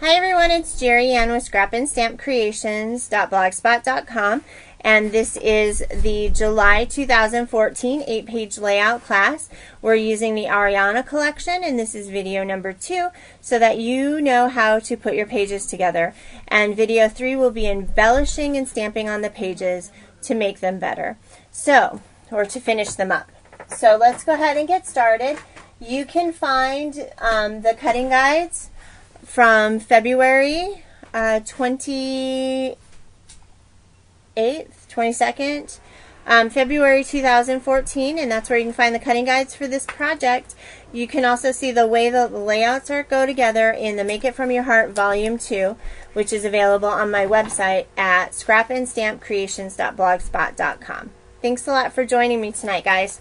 Hi everyone, it's Gerriann with scrapandstampcreations.blogspot.com, and this is the July 2014 8-page layout class. We're using the Ariana collection, and this is video number 2 so that you know how to put your pages together. And video 3 will be embellishing and stamping on the pages to make them better, or to finish them up. So let's go ahead and get started. You can find the cutting guides from February 28th, 22nd, February 2014, and that's where you can find the cutting guides for this project. You can also see the way the layouts go together in the Make It From Your Heart Volume 2, which is available on my website at scrapandstampcreations.blogspot.com. Thanks a lot for joining me tonight, guys.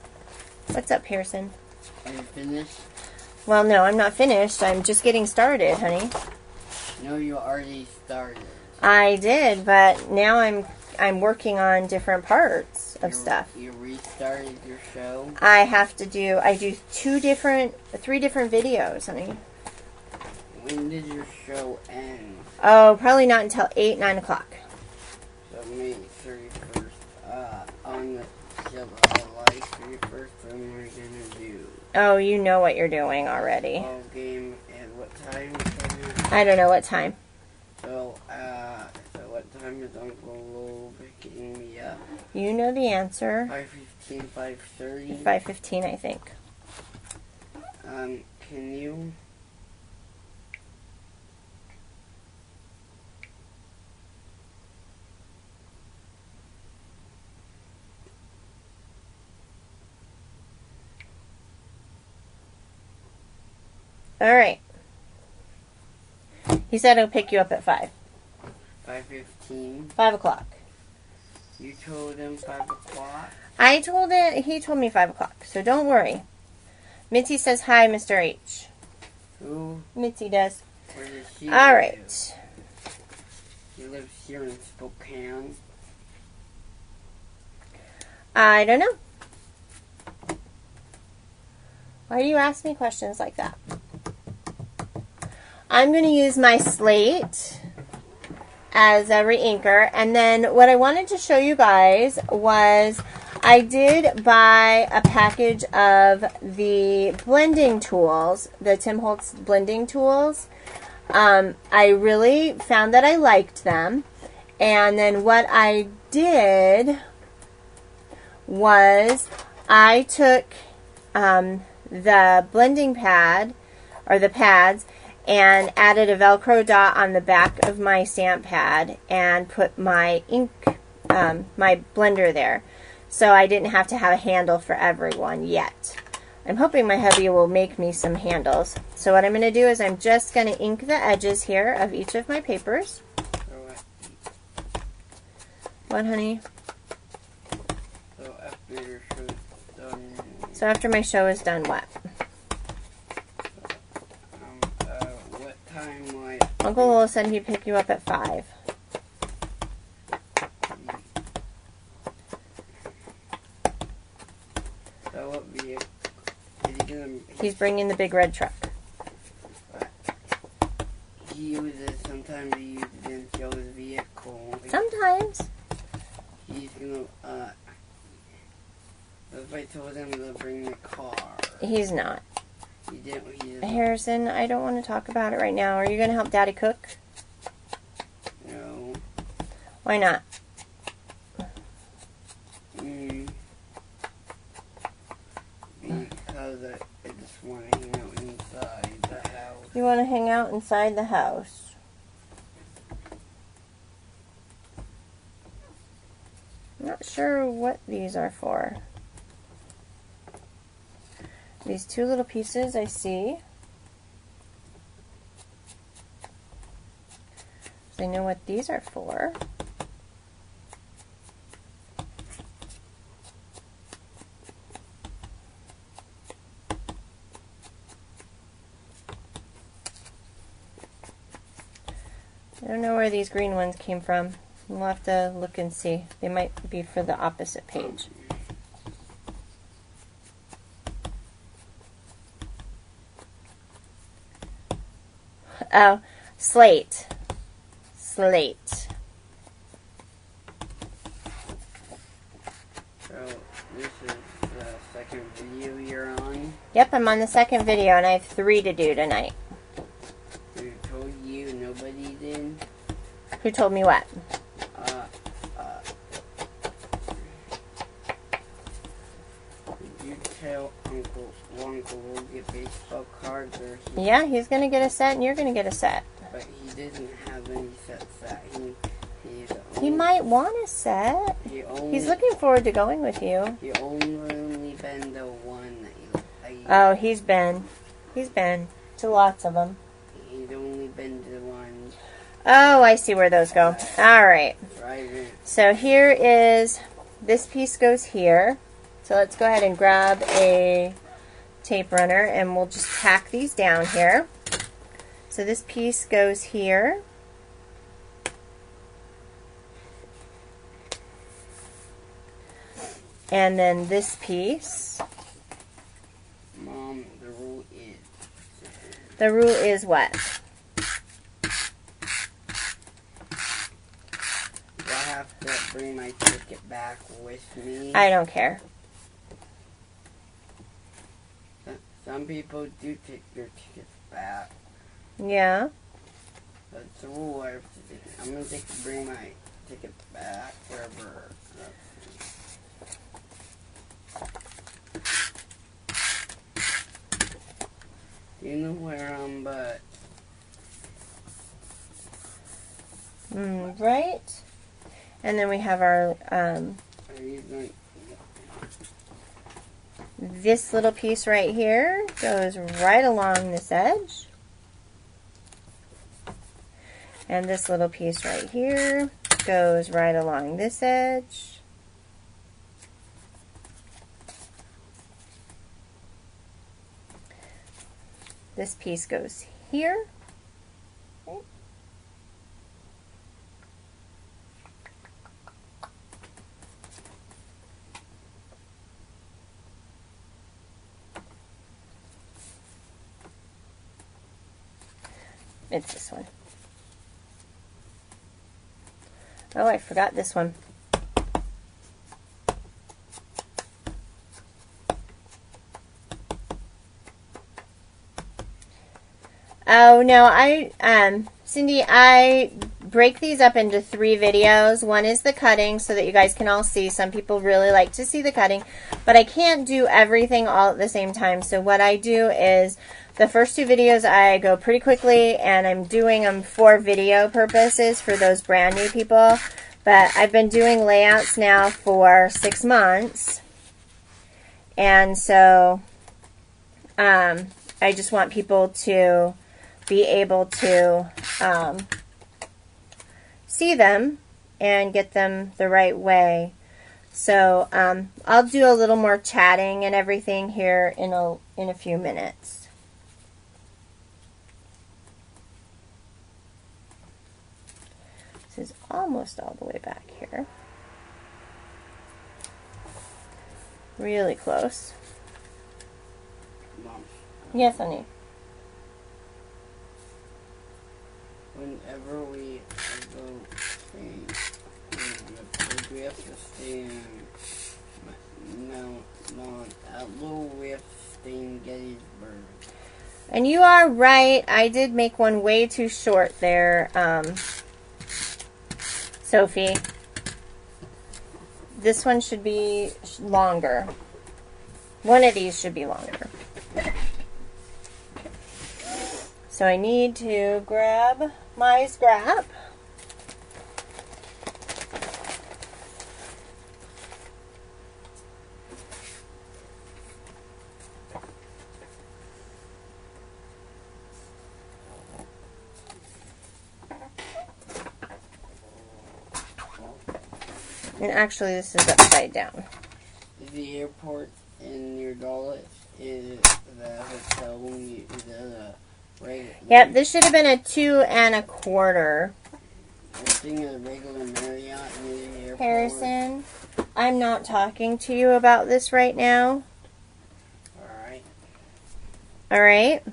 What's up, Pearson? Are you finished? Well, no, I'm not finished. I'm just getting started, honey. No, you already started. I did, but now I'm working on different parts of stuff. You restarted your show? I do three different videos, honey. When did your show end? Oh, probably not until 8, 9 o'clock. So May 31st, on the July 31st, when we're gonna do. Oh, you know what you're doing already. Ball game at what time? I don't know what time. So what time is Uncle Lo picking me up? You know the answer. 5:15, 5:30? 5:15, I think. Can you? All right. He said he'll pick you up at 5. 5:15? 5 o'clock. You told him 5 o'clock? He told me 5 o'clock, so don't worry. Mitzi says hi, Mr. H. Who? Mitzi does. Where does she All live? right. She lives here in Spokane. I don't know. Why do you ask me questions like that? I'm going to use my slate as a re-inker, and then what I wanted to show you guys was I did buy a package of the blending tools, the Tim Holtz blending tools. I really found that I liked them, and then what I did was I took the blending pad, or the pads, and added a Velcro dot on the back of my stamp pad and put my ink, my blender there. So I didn't have to have a handle for everyone yet. I'm hoping my hubby will make me some handles. So what I'm going to do is I'm just going to ink the edges here of each of my papers. What, honey? So after my show is done, what? What time might... Uncle Lowell said he'd pick you up at 5. So what vehicle is he gonna... He's bringing the big red truck. He uses, sometimes he uses it in Joe's vehicle. Sometimes. He's gonna, if I told him to bring the car. He's not. He didn't. Harrison, I don't want to talk about it right now. Are you going to help Daddy cook? No. Why not? Because I just want to hang out inside the house. You want to hang out inside the house? I'm not sure what these are for. These two little pieces I see. So I know what these are for. I don't know where these green ones came from. We'll have to look and see. They might be for the opposite page. Oh, Slate. Slate. So, this is the second video you're on. Yep, I'm on the second video, and I have 3 to do tonight. Who told you nobody did? Who told me what? Did you tell Uncle we'll get baseball cards, or Yeah, he's going to get a set, and you're going to get a set. but he doesn't have any sets that He might want a set. He's looking forward to going with you. He only been the one that he Oh, he's been to lots of them. He's only been to one. Oh, I see where those go. All right. Right. So here is, this piece goes here. So let's go ahead and grab a tape runner, and we'll just tack these down here. So this piece goes here. And then this piece. Mom, the rule is. The rule is what? Do I have to bring my ticket back with me? I don't care. Some people do take their tickets back. Yeah. That's the rule. I'm going to bring my ticket back wherever. Do you know where I'm but? Right. And then we have our, this little piece right here goes right along this edge. And this little piece right here goes right along this edge. This piece goes here. Okay. It's this one. Oh, I forgot this one. Oh, no, Cindy, I break these up into 3 videos. One is the cutting so that you guys can all see. Some people really like to see the cutting, but I can't do everything all at the same time. So what I do is the first 2 videos I go pretty quickly, and I'm doing them for video purposes for those brand new people. But I've been doing layouts now for 6 months. And so I just want people to be able to see them and get them the right way. So I'll do a little more chatting and everything here in a few minutes. This is almost all the way back here. Really close. Mom. Yes, honey. Whenever we go skiing, we have to stay in we have to stay in Gettysburg. And you are right. I did make one way too short there, Sophie. This one should be longer. One of these should be longer. So I need to grab my scrap. And actually this is upside down. Is the airport in your dollar? Is the hotel when you regular? Yep, this should have been a 2 1/4. Everything is a regular Marriott near the airport. Harrison, I'm not talking to you about this right now. Alright. Alright?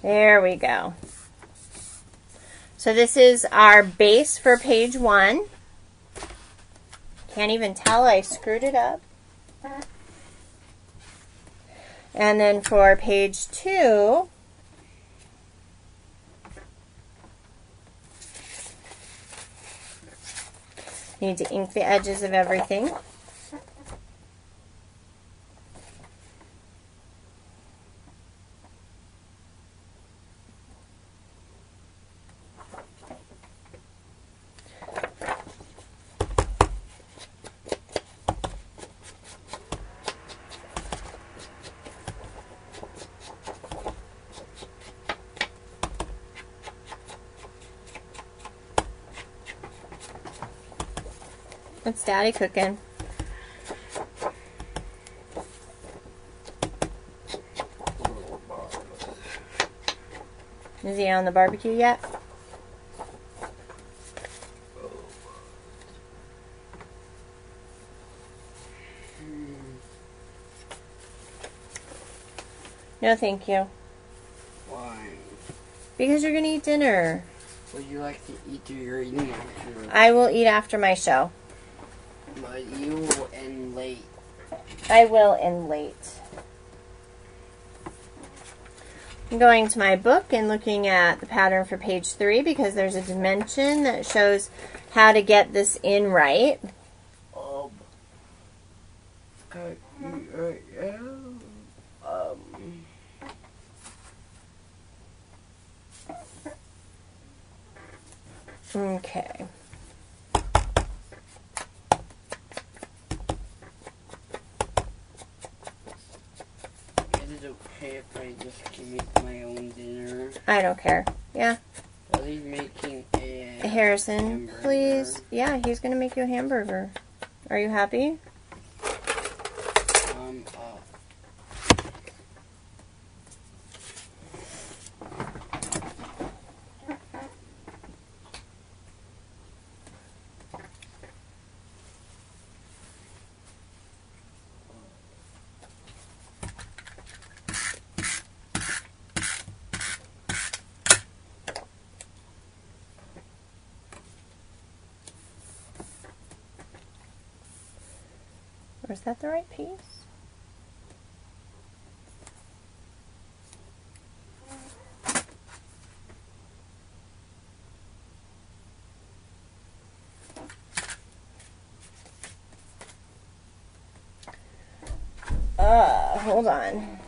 There we go. So this is our base for page 1. Can't even tell I screwed it up. And then for page 2, you need to ink the edges of everything. What's Daddy cooking? Is he on the barbecue yet? No, thank you. Why? Because you're going to eat dinner. Would you like to eat your eating after? I will eat after my show. But you will end late. I will end late. I'm going to my book and looking at the pattern for page 3 because there's a dimension that shows how to get this in right. Okay. Is it okay if I just can make my own dinner? I don't care. Yeah. While he's making a Harrison, hamburger. please. Yeah, he's going to make you a hamburger. Are you happy? Or is that the right piece? Hold on.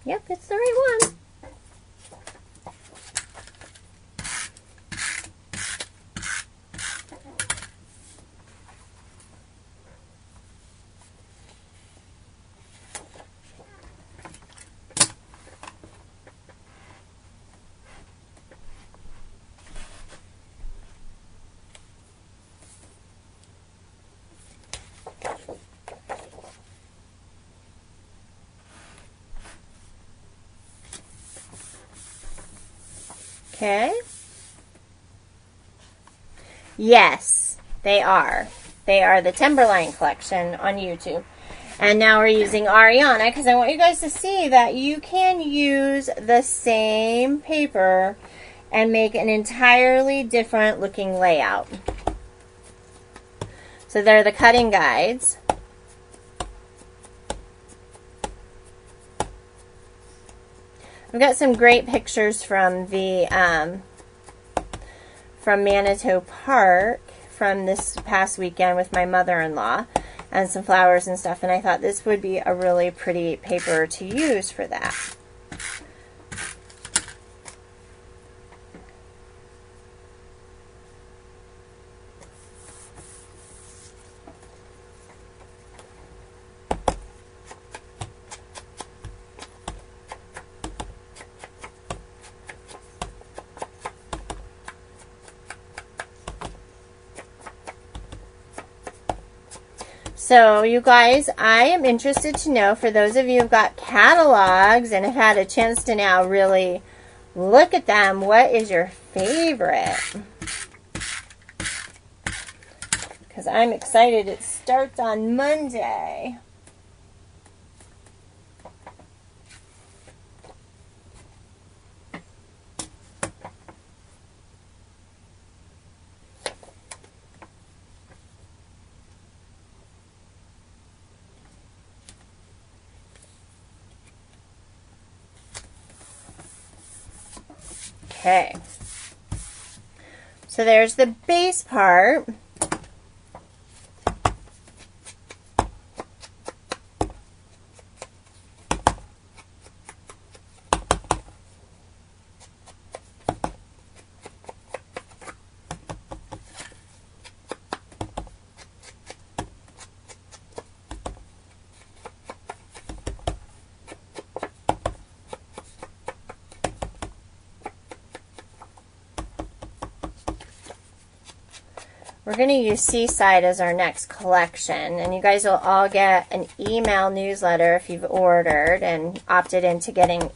Yep, it's the right one. Okay. Yes, they are. They are the Timberline collection on YouTube. And now we're using Ariana because I want you guys to see that you can use the same paper and make an entirely different looking layout. So they're the cutting guides. I've got some great pictures from the from Manitou Park from this past weekend with my mother-in-law and some flowers and stuff, and I thought this would be a really pretty paper to use for that. So you guys, I am interested to know, for those of you who've got catalogs and have had a chance to now really look at them, what is your favorite? Because I'm excited. It starts on Monday. Okay, so there's the base part. We're going to use Seaside as our next collection, and you guys will all get an email newsletter if you've ordered and opted into getting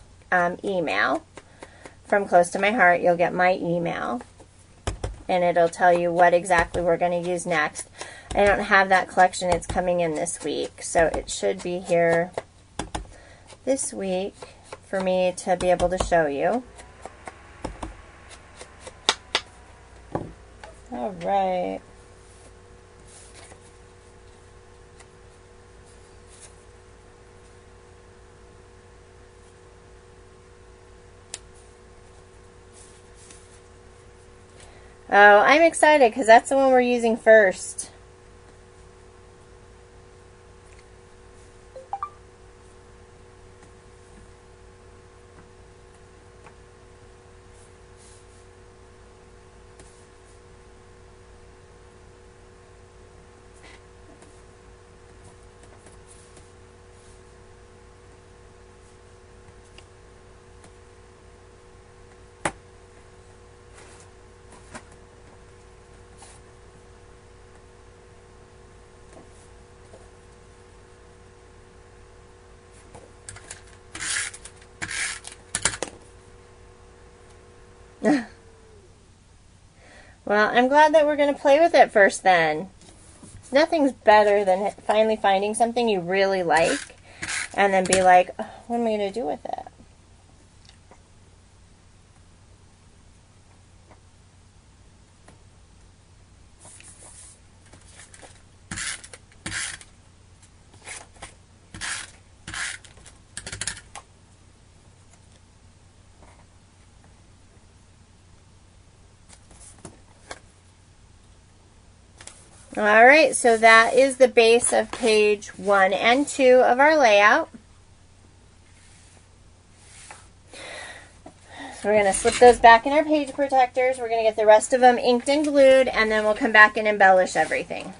email from Close to My Heart. You'll get my email, and it'll tell you what exactly we're going to use next. I don't have that collection. It's coming in this week, so it should be here this week for me to be able to show you. All right. Oh, I'm excited because that's the one we're using first. Well, I'm glad that we're going to play with it first then. Nothing's better than finally finding something you really like and then be like, oh, what am I going to do with it? All right, so that is the base of page 1 and 2 of our layout. So we're going to slip those back in our page protectors. We're going to get the rest of them inked and glued, and then we'll come back and embellish everything.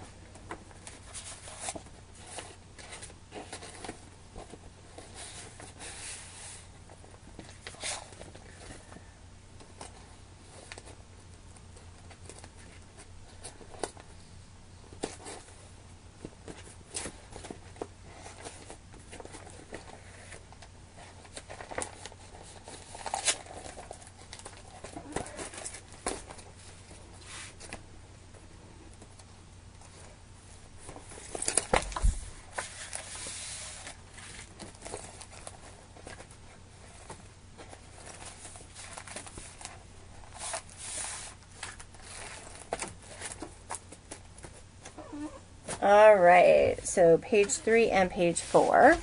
All right, so page 3 and page 4.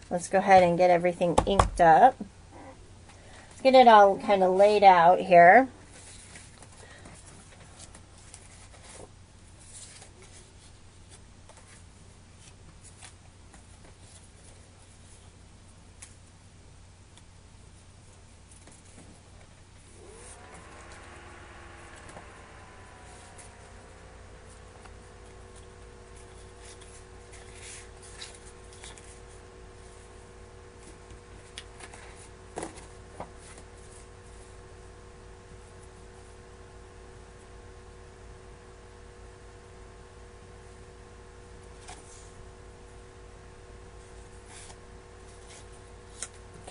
Let's go ahead and get everything inked up. Let's get it all kind of laid out here.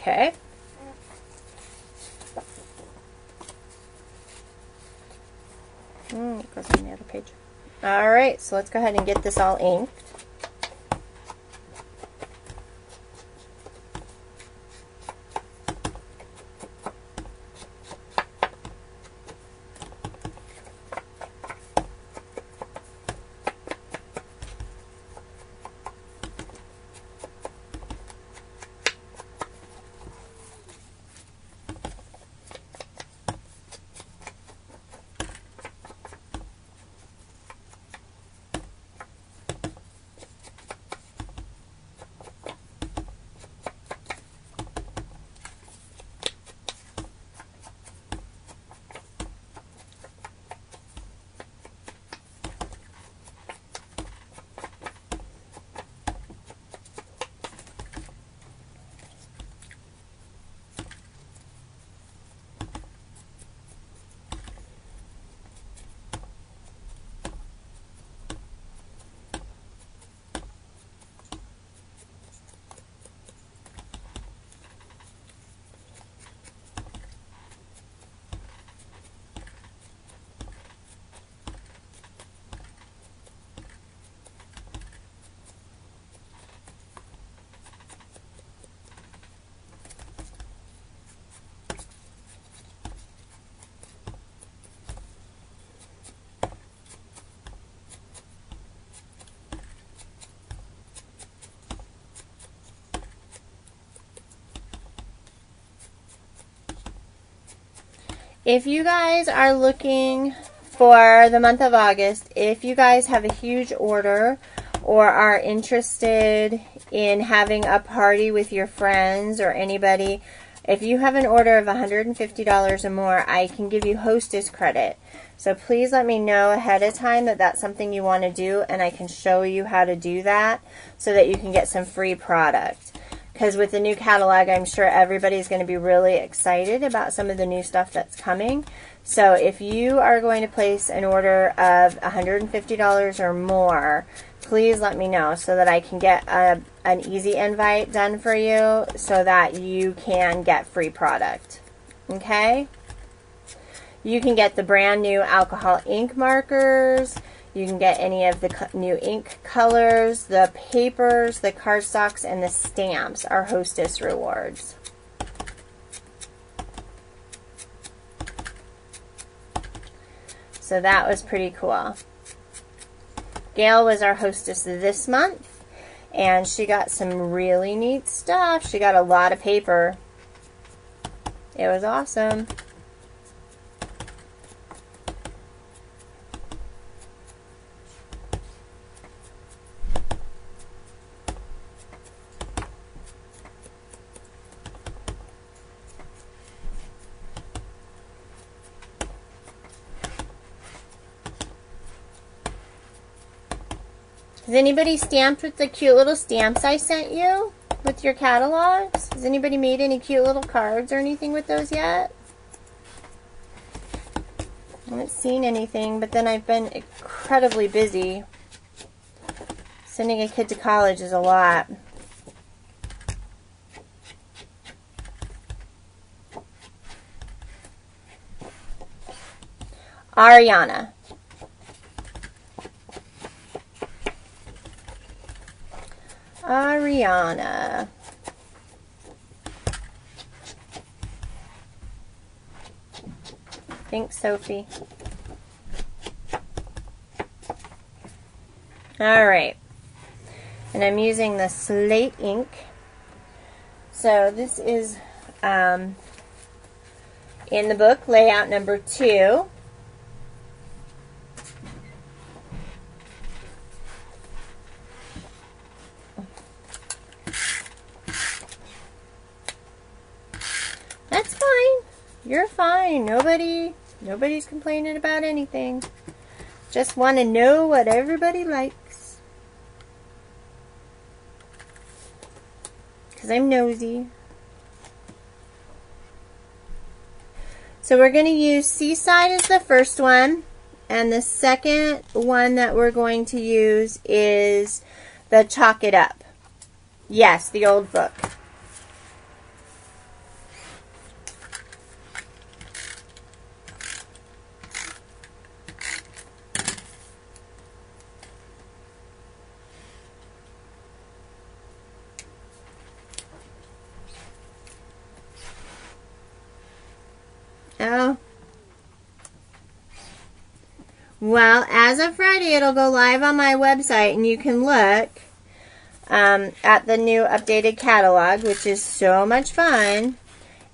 Okay. It goes on the other page. All right, so let's go ahead and get this all inked. If you guys are looking for the month of August, if you guys have a huge order or are interested in having a party with your friends or anybody, if you have an order of $150 or more, I can give you hostess credit. So please let me know ahead of time that that's something you want to do, and I can show you how to do that so that you can get some free product. Because with the new catalog, I'm sure everybody's going to be really excited about some of the new stuff that's coming. So if you are going to place an order of $150 or more, please let me know so that I can get an easy invite done for you so that you can get free product. Okay? You can get the brand new alcohol ink markers. You can get any of the new ink colors, the papers, the cardstocks, and the stamps are hostess rewards. So that was pretty cool. Gail was our hostess this month, and she got some really neat stuff. She got a lot of paper. It was awesome. Has anybody stamped with the cute little stamps I sent you with your catalogs? Has anybody made any cute little cards or anything with those yet? I haven't seen anything, but then I've been incredibly busy. Sending a kid to college is a lot. Ariana. Ariana. Thanks, Sophie. All right. And I'm using the slate ink. So this is in the book, layout number 2. That's fine. You're fine. Nobody's complaining about anything. Just want to know what everybody likes. Because I'm nosy. So we're going to use Seaside as the first one. And the second one that we're going to use is the Chalk It Up. Yes, the old book. Oh. Well, as of Friday, it'll go live on my website, and you can look at the new updated catalog, which is so much fun.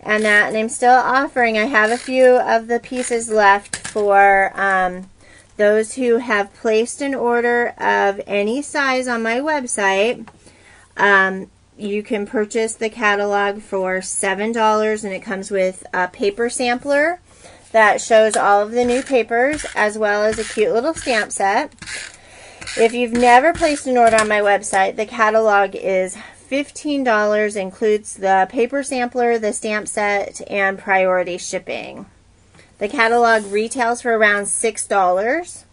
And I'm still offering, I have a few of the pieces left for those who have placed an order of any size on my website. You can purchase the catalog for $7, and it comes with a paper sampler that shows all of the new papers, as well as a cute little stamp set. If you've never placed an order on my website, the catalog is $15, includes the paper sampler, the stamp set, and priority shipping. The catalog retails for around $6,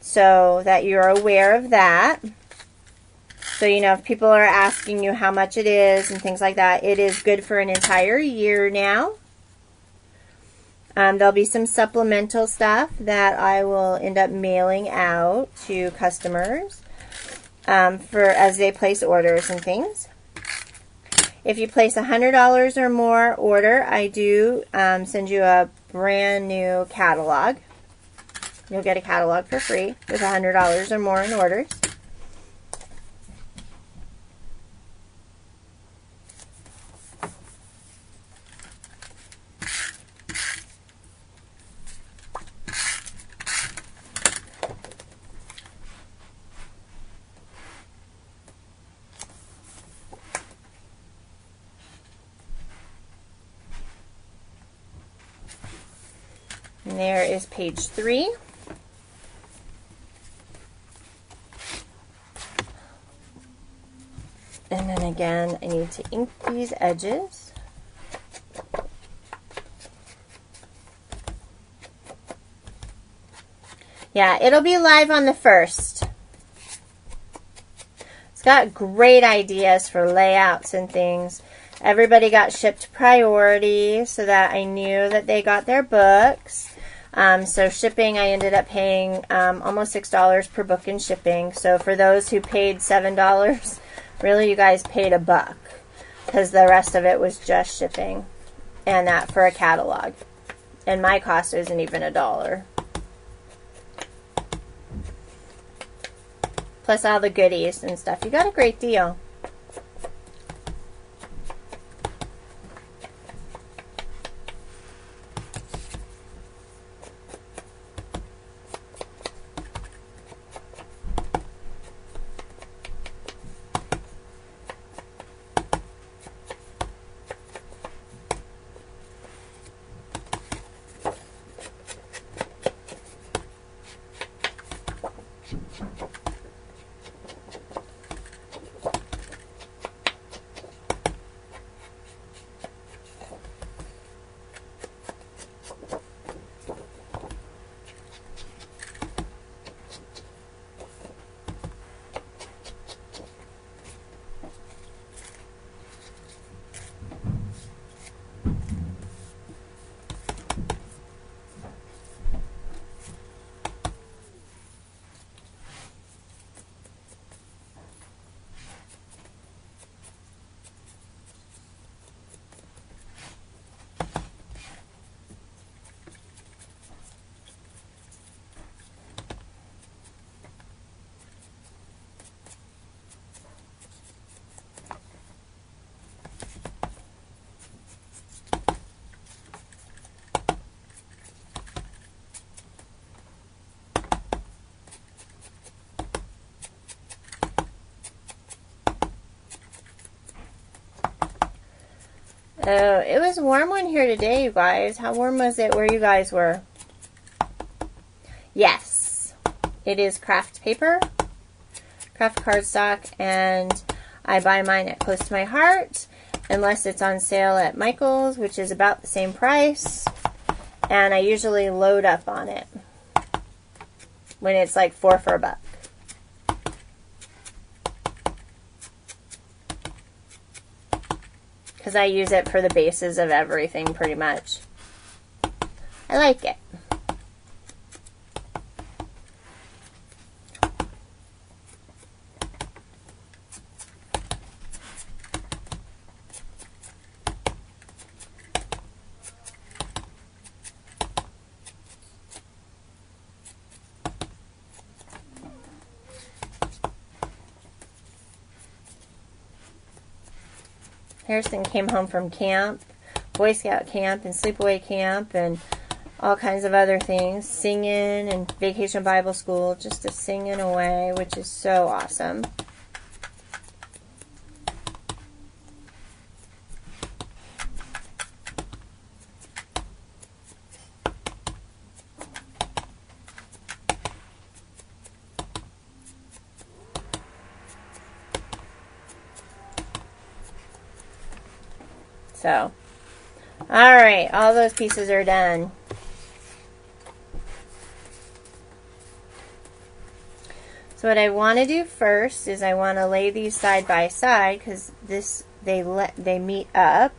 so that you're aware of that. So, you know, if people are asking you how much it is and things like that, it is good for an entire year now. There'll be some supplemental stuff that I will end up mailing out to customers as they place orders and things. If you place $100 or more order, I do send you a brand new catalog. You'll get a catalog for free with $100 or more in orders. And there is page 3. And then again, I need to ink these edges. Yeah, it'll be live on the 1st. It's got great ideas for layouts and things. Everybody got shipped priority so that I knew that they got their books. So shipping, I ended up paying almost $6 per book in shipping. So for those who paid $7, really you guys paid $1, because the rest of it was just shipping, and that for a catalog. And my cost isn't even $1. Plus all the goodies and stuff. You got a great deal. Oh, it was a warm one here today, you guys. How warm was it where you guys were? Yes, it is craft paper, craft cardstock, and I buy mine at Close to My Heart, unless it's on sale at Michael's, which is about the same price, and I usually load up on it when it's like 4 for $1. Because I use it for the bases of everything pretty much. I like it. Harrison came home from camp, Boy Scout camp and sleepaway camp and all kinds of other things, singing and vacation Bible school, just a singing away, which is so awesome. So, all right, all those pieces are done. So what I want to do first is I want to lay these side by side because they meet up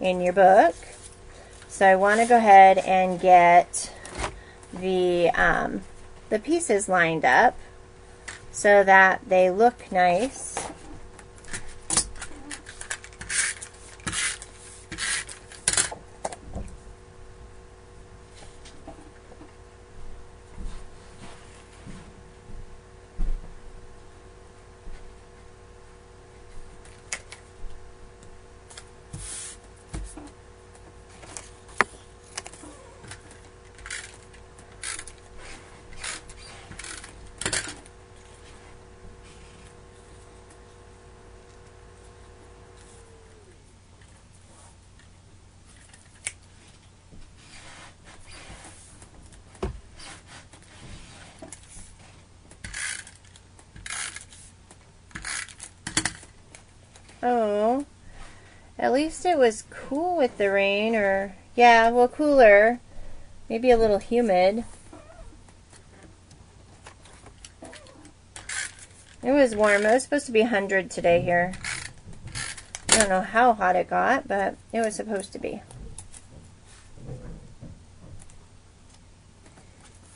in your book. So I want to go ahead and get the pieces lined up so that they look nice. Oh, at least it was cool with the rain, or, yeah, well, cooler. Maybe a little humid. It was warm. It was supposed to be 100 today here. I don't know how hot it got, but it was supposed to be.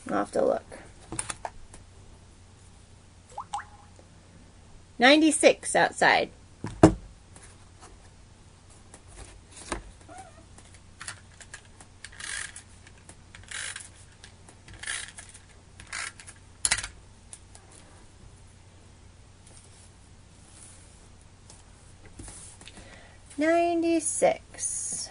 I'll have to look. 96 outside. $96.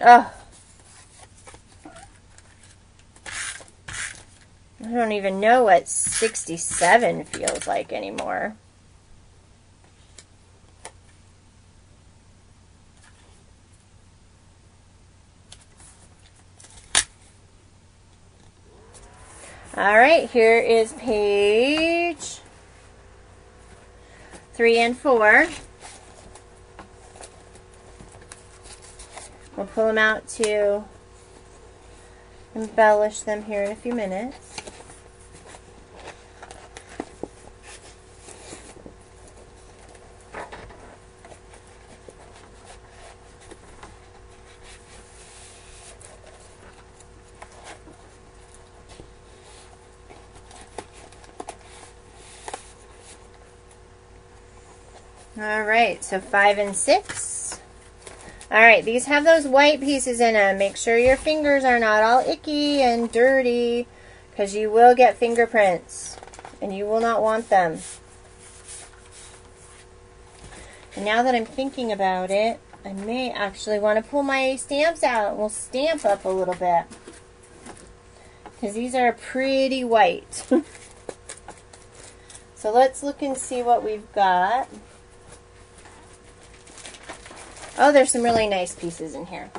Oh, I don't even know what 67 feels like anymore. All right, here is page 3 and 4. We'll pull them out to embellish them here in a few minutes. All right, so 5 and 6. All right, these have those white pieces in them. Make sure your fingers are not all icky and dirty because you will get fingerprints and you will not want them. And now that I'm thinking about it, I may actually want to pull my stamps out and we'll stamp up a little bit because these are pretty white. So let's look and see what we've got. Oh, there's some really nice pieces in here.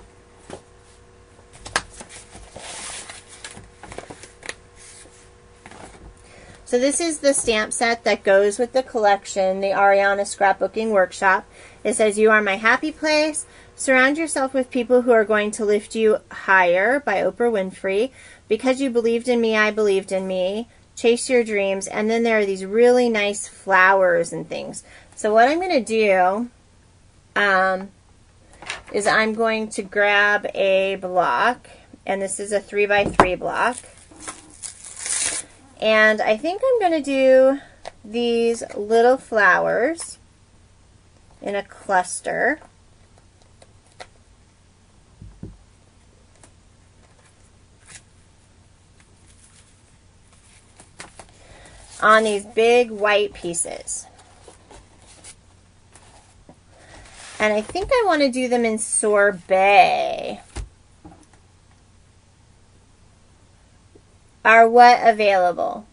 So this is the stamp set that goes with the collection, the Ariana Scrapbooking Workshop. It says, "You are my happy place. Surround yourself with people who are going to lift you higher by Oprah Winfrey. Because you believed in me, I believed in me. Chase your dreams. And then there are these really nice flowers and things. So what I'm going to do is I'm going to grab a block. And this is a 3x3 block. And I think I'm going to do these little flowers in a cluster. On these big white pieces. And I think I want to do them in sorbet. Are what available?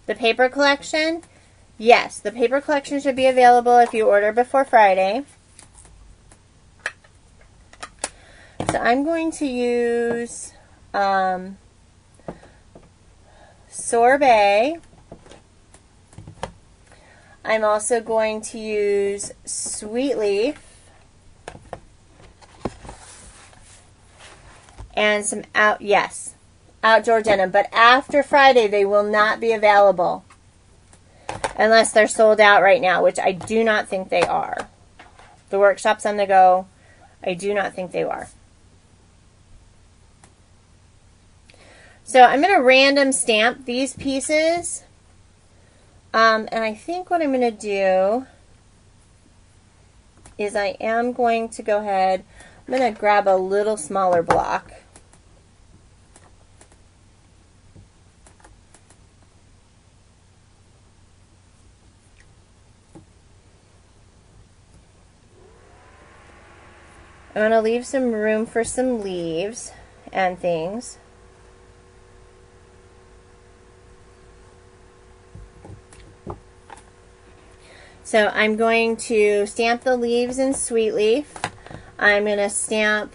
The paper collection? Yes, the paper collection should be available if you order before Friday. So I'm going to use sorbet. I'm also going to use sweet leaf and some outdoor denim. But after Friday, they will not be available unless they're sold out right now, which I do not think they are. The workshop's on the go. I do not think they are. So I'm going to random stamp these pieces. And I think what I'm going to do is I am going to go ahead, I'm going to grab a little smaller block. I'm going to leave some room for some leaves and things. So I'm going to stamp the leaves in sweet leaf. I'm going to stamp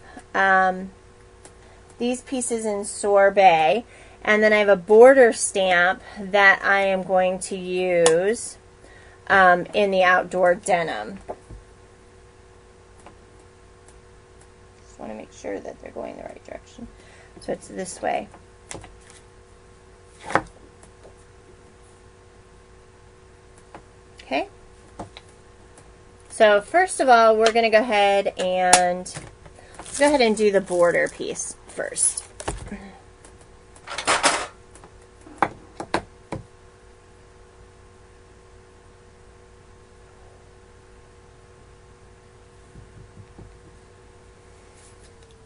these pieces in sorbet. And then I have a border stamp that I am going to use in the outdoor denim. Just want to make sure that they're going the right direction. So it's this way. Okay. So first of all, we're going to go ahead and let's go ahead and do the border piece first.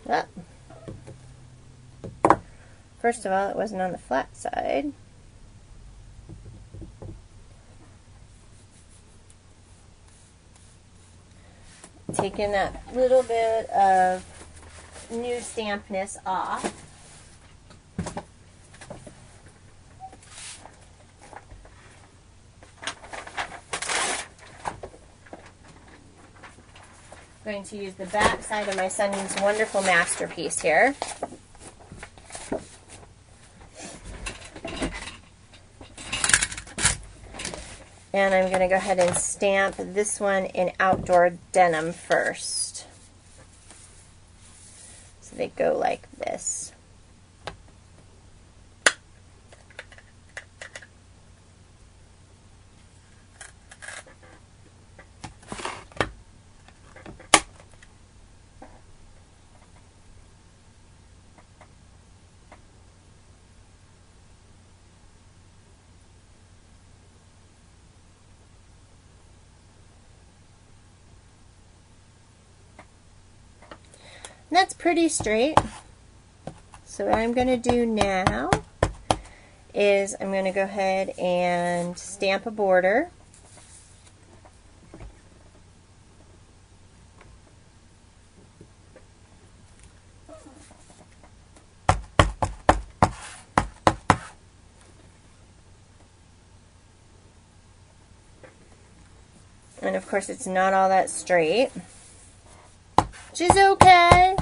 Oh. First of all, it wasn't on the flat side. Taking that little bit of new stampness off. I'm going to use the back side of my son's wonderful masterpiece here. And I'm going to go ahead and stamp this one in outdoor denim first. So they go like this. And that's pretty straight. So what I'm going to do now is I'm going to go ahead and stamp a border. And of course it's not all that straight, which is okay.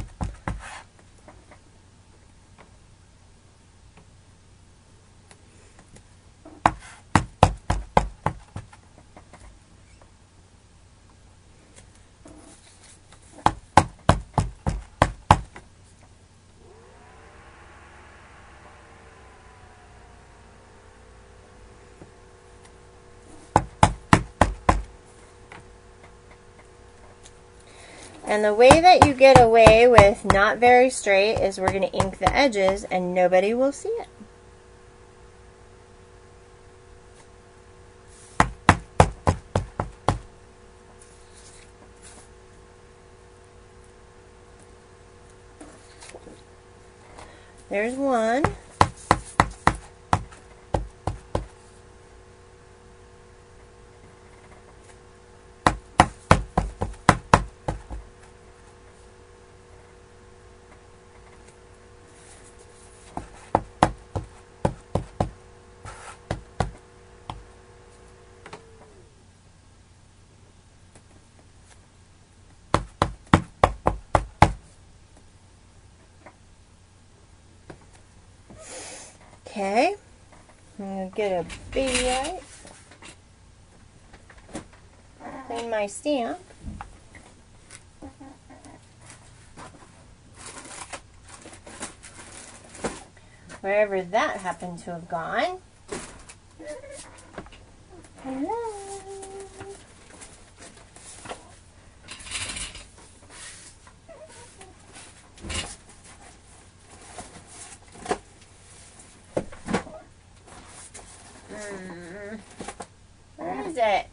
And the way that you get away with not very straight is we're going to ink the edges and nobody will see it. There's one. Okay, I'm going to get a baby wipe, clean my stamp. Wherever that happened to have gone. Hello. Where is it?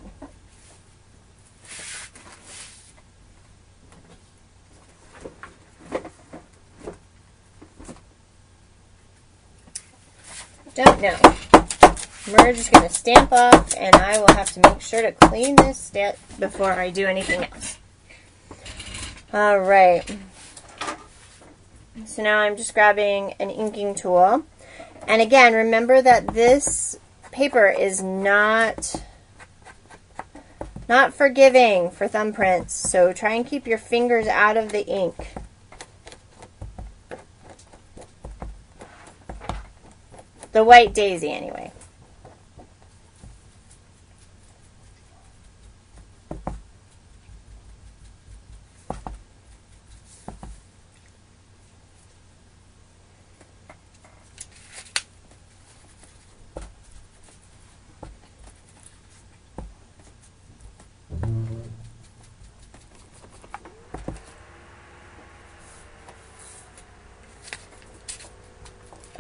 Don't know. We're just going to stamp off, and I will have to make sure to clean this stamp before I do anything else. Alright. So now I'm just grabbing an inking tool. And again, remember that this paper is not forgiving for thumbprints, so try and keep your fingers out of the ink. The white daisy, anyway.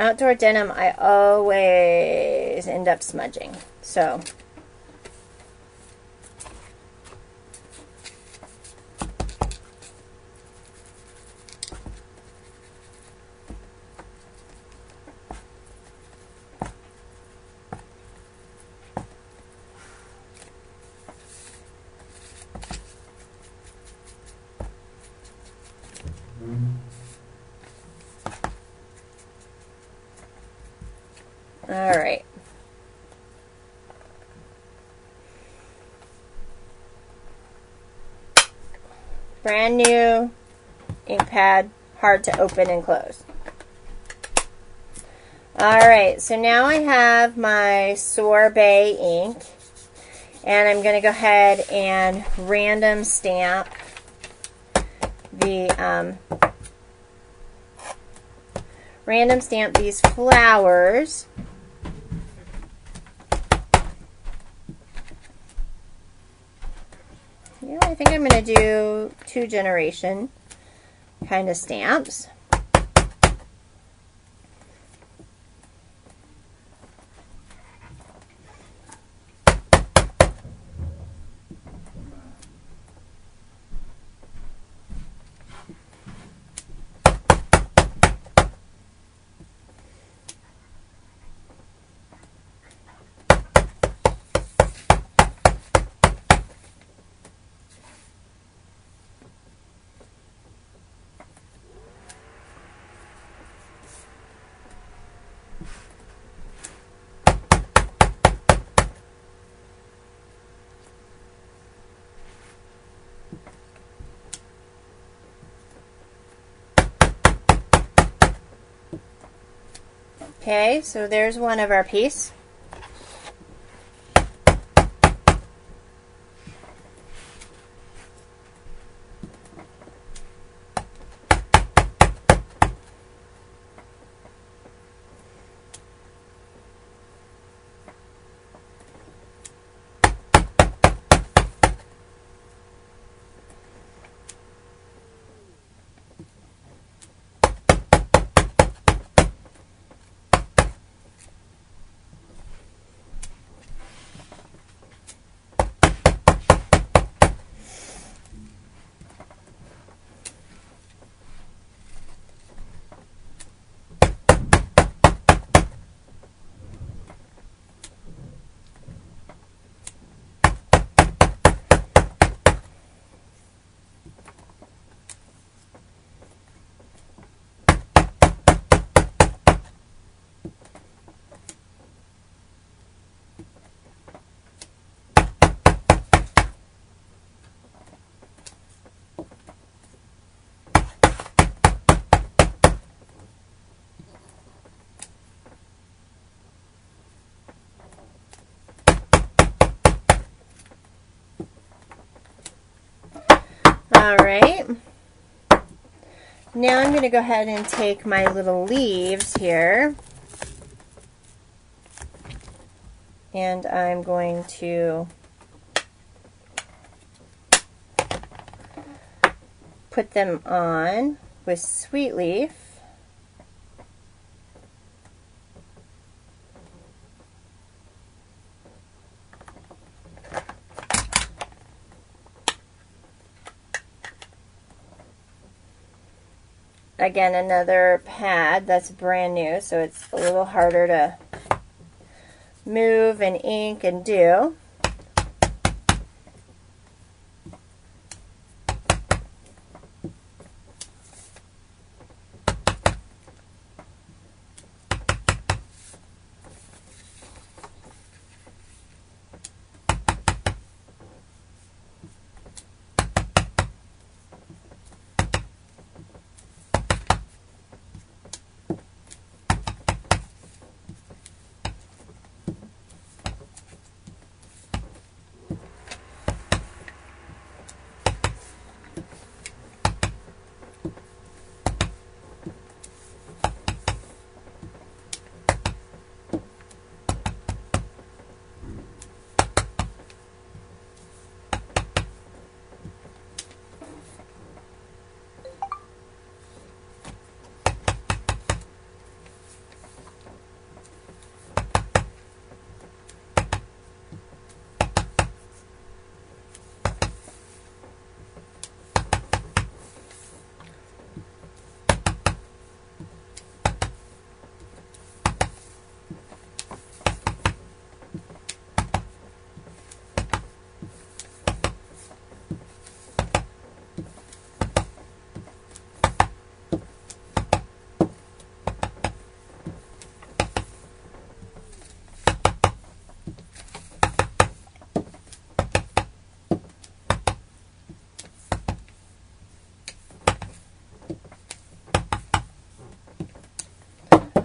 Outdoor denim, I always end up smudging, so alright. Brand new ink pad, hard to open and close. Alright, so now I have my sorbet ink, and I'm going to go ahead and random stamp these flowers. Yeah, I think I'm going to do 2 generation kind of stamps. Okay, so there's one of our piece. All right. Now I'm going to go ahead and take my little leaves here, and I'm going to put them on with Sweet Leaf. Again, another pad that's brand new, so it's a little harder to move and ink and do.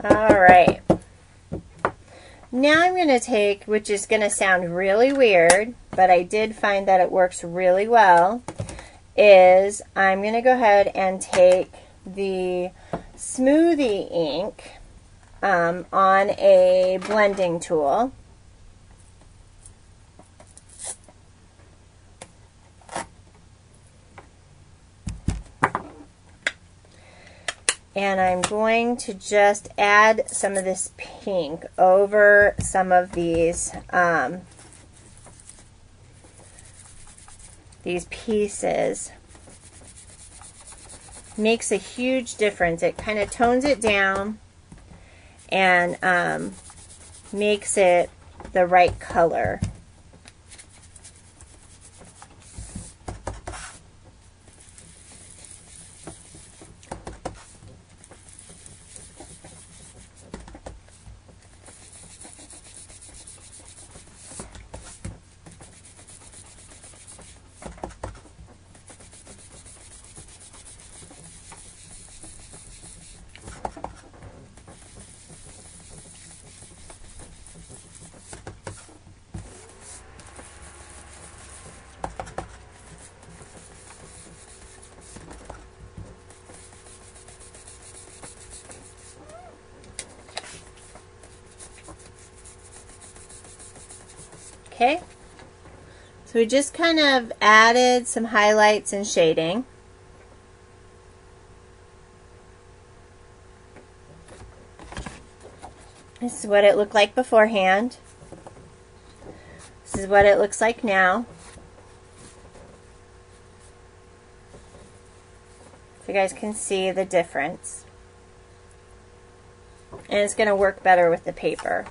All right. Now I'm going to take, which is going to sound really weird, but I did find that it works really well, is I'm going to go ahead and take the smoothie ink on a blending tool. And I'm going to just add some of this pink over some of these pieces. Makes a huge difference. It kind of tones it down and makes it the right color. Okay, so we just kind of added some highlights and shading. This is what it looked like beforehand. This is what it looks like now. So you guys can see the difference. And it's going to work better with the paper.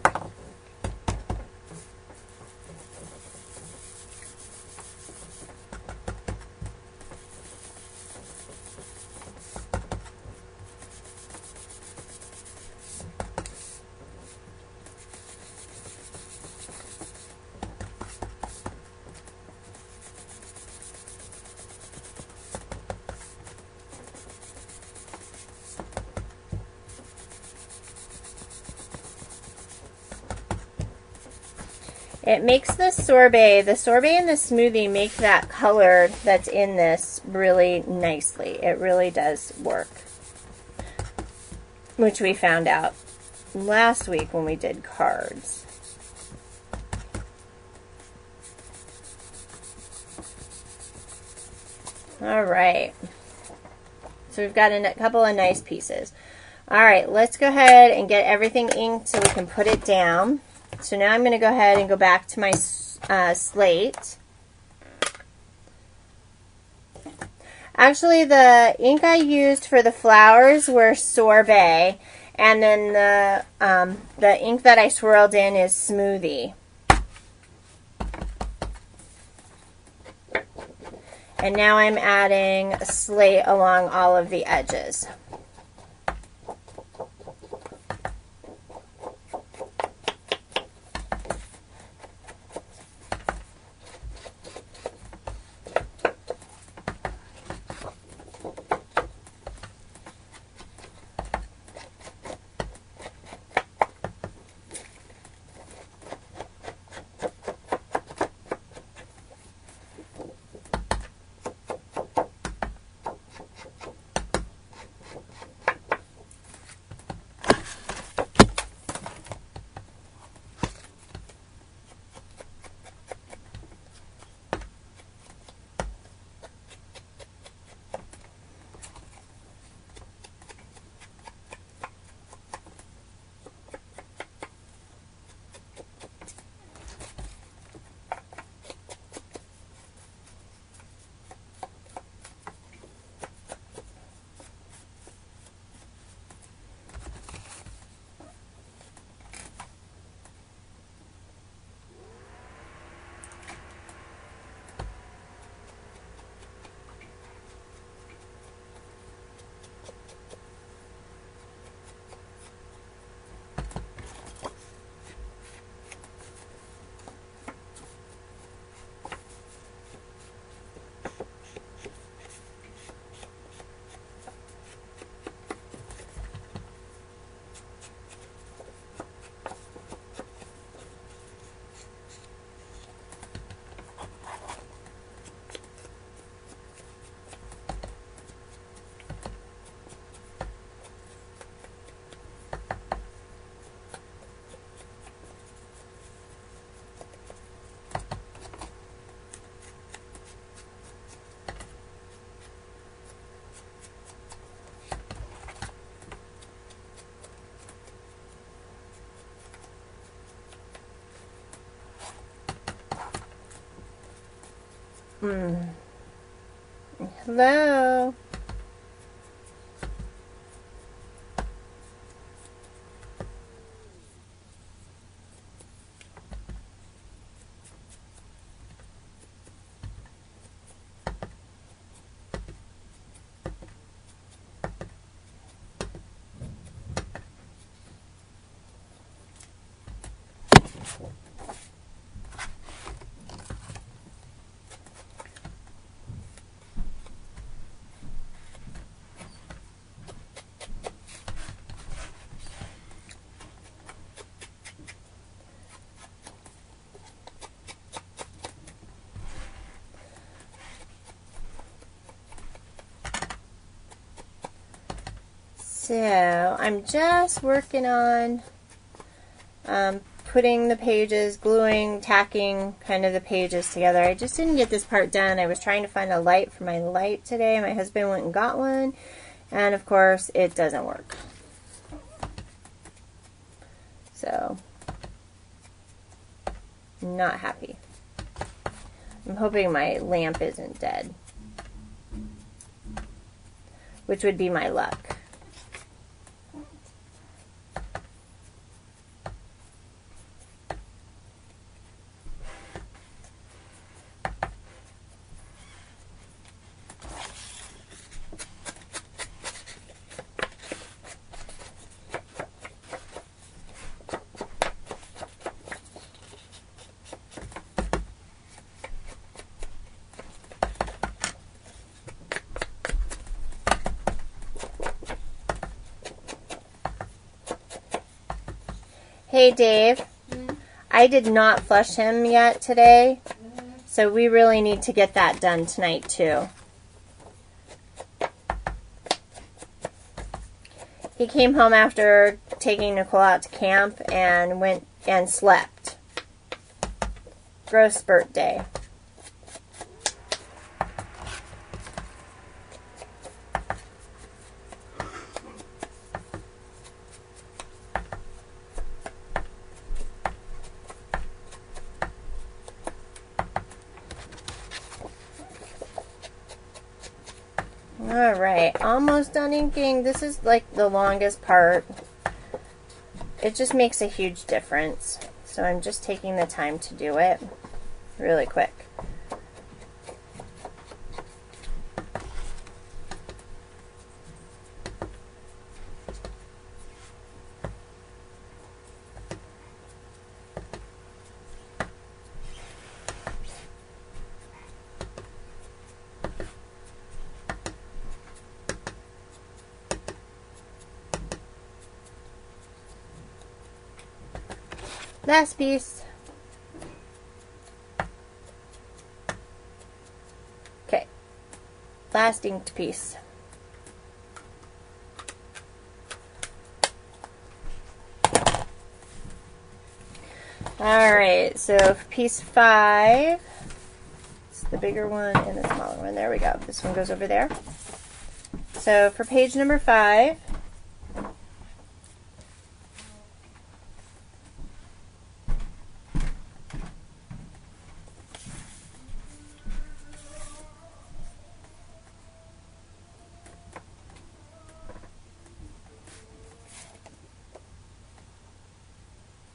It makes the sorbet and the smoothie make that color that's in this really nicely. It really does work, which we found out last week when we did cards. All right. So we've got a couple of nice pieces. All right, let's go ahead and get everything inked so we can put it down. So now I'm going to go ahead and go back to my slate. Actually, the ink I used for the flowers were sorbet, and then the ink that I swirled in is smoothie. And now I'm adding slate along all of the edges. Hello. So I'm just working on putting the pages, gluing, tacking kind of the pages together. I just didn't get this part done. I was trying to find a light for my light today. My husband went and got one, and of course it doesn't work. So, I'm not happy. I'm hoping my lamp isn't dead, which would be my luck. Hey Dave, I did not flush him yet today, so we really need to get that done tonight too. He came home after taking Nicole out to camp and went and slept. Growth spurt day. Alright, almost done inking. This is like the longest part. It just makes a huge difference. So I'm just taking the time to do it really quick. Last piece. Okay, last inked piece. Alright, so piece 5, it's the bigger one and the smaller one. There we go. This one goes over there. So for page number 5,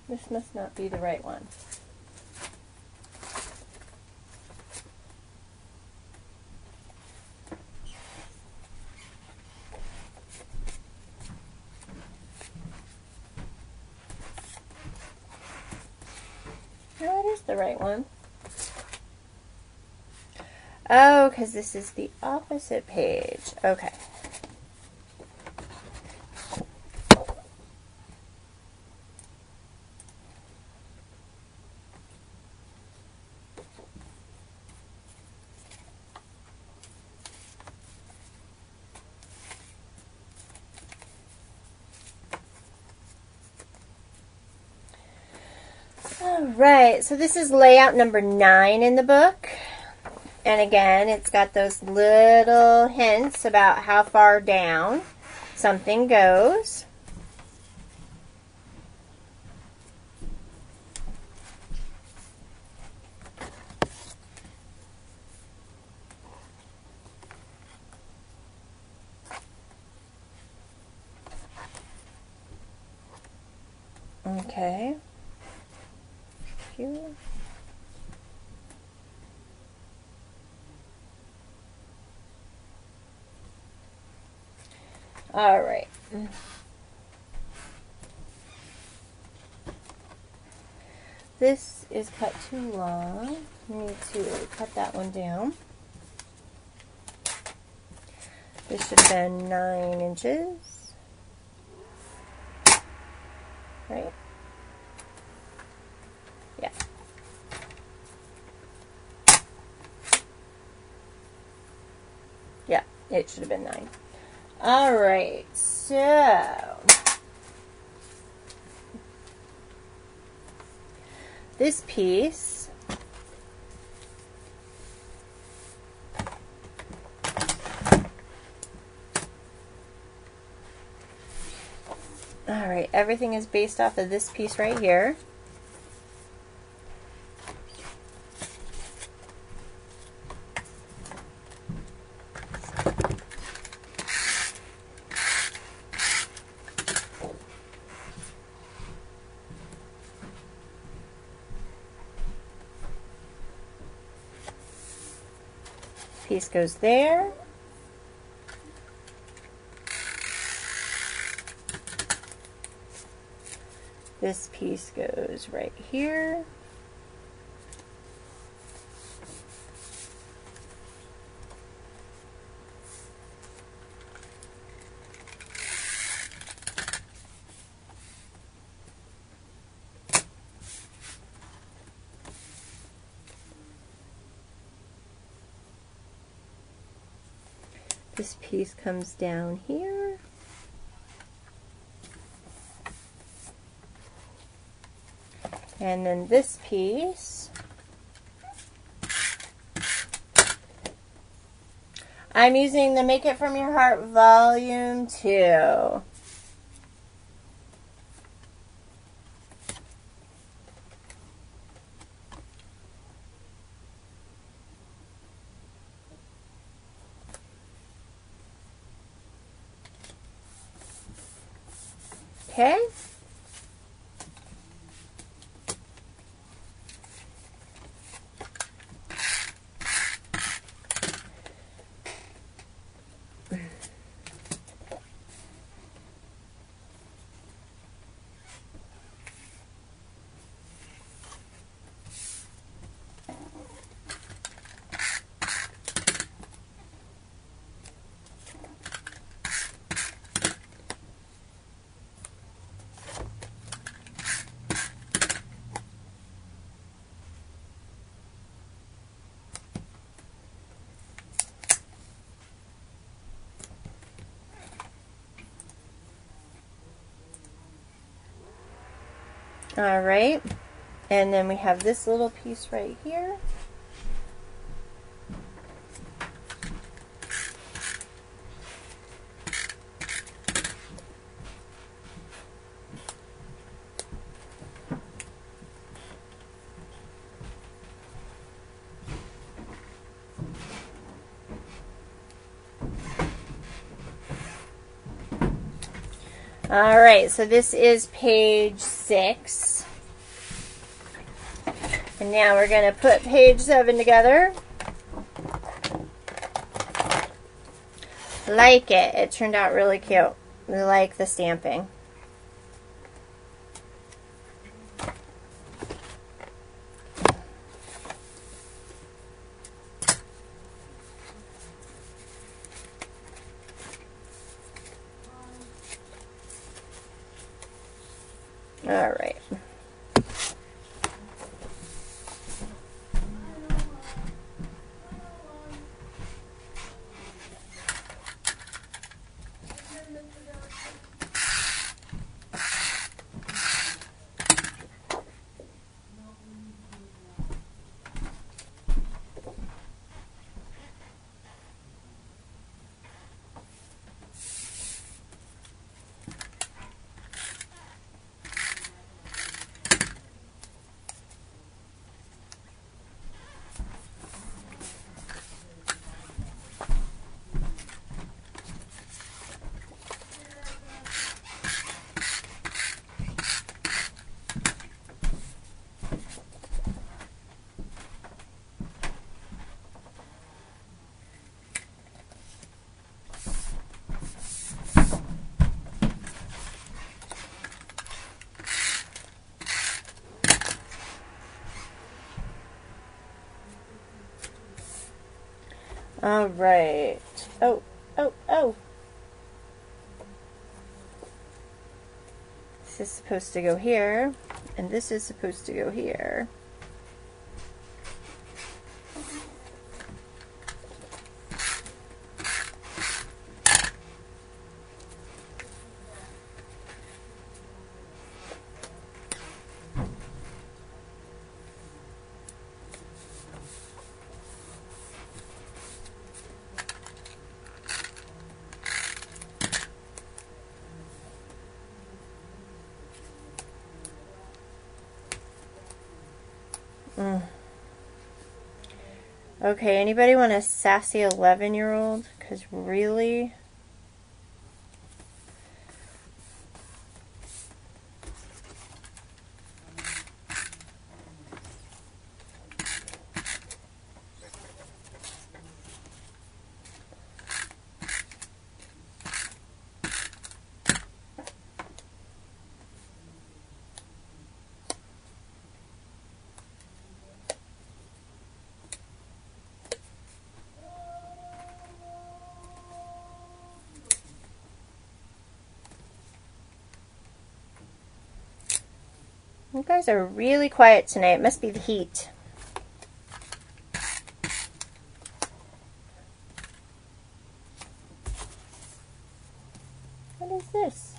this must not be the right one. No, it is the right one. Oh, because this is the opposite page. Okay. Alright, so this is layout number 9 in the book. And again, it's got those little hints about how far down something goes. Okay. Here. All right. This is cut too long. I need to cut that one down. This should have been 9 inches. Right? Yeah. Yeah, it should have been 9. All right, so this piece all right, everything is based off of this piece right here. Piece goes there. This piece goes right here. This piece comes down here. And then this piece, I'm using the Make It From Your Heart Volume 2. Okay. All right, and then we have this little piece right here. All right, so this is page 6. And now we're going to put page 7 together. Like it. It turned out really cute. We like the stamping. All right. All right. Oh. This is supposed to go here, and this is supposed to go here. Okay, anybody want a sassy 11-year-old? Because really... You guys are really quiet tonight. It must be the heat. What is this?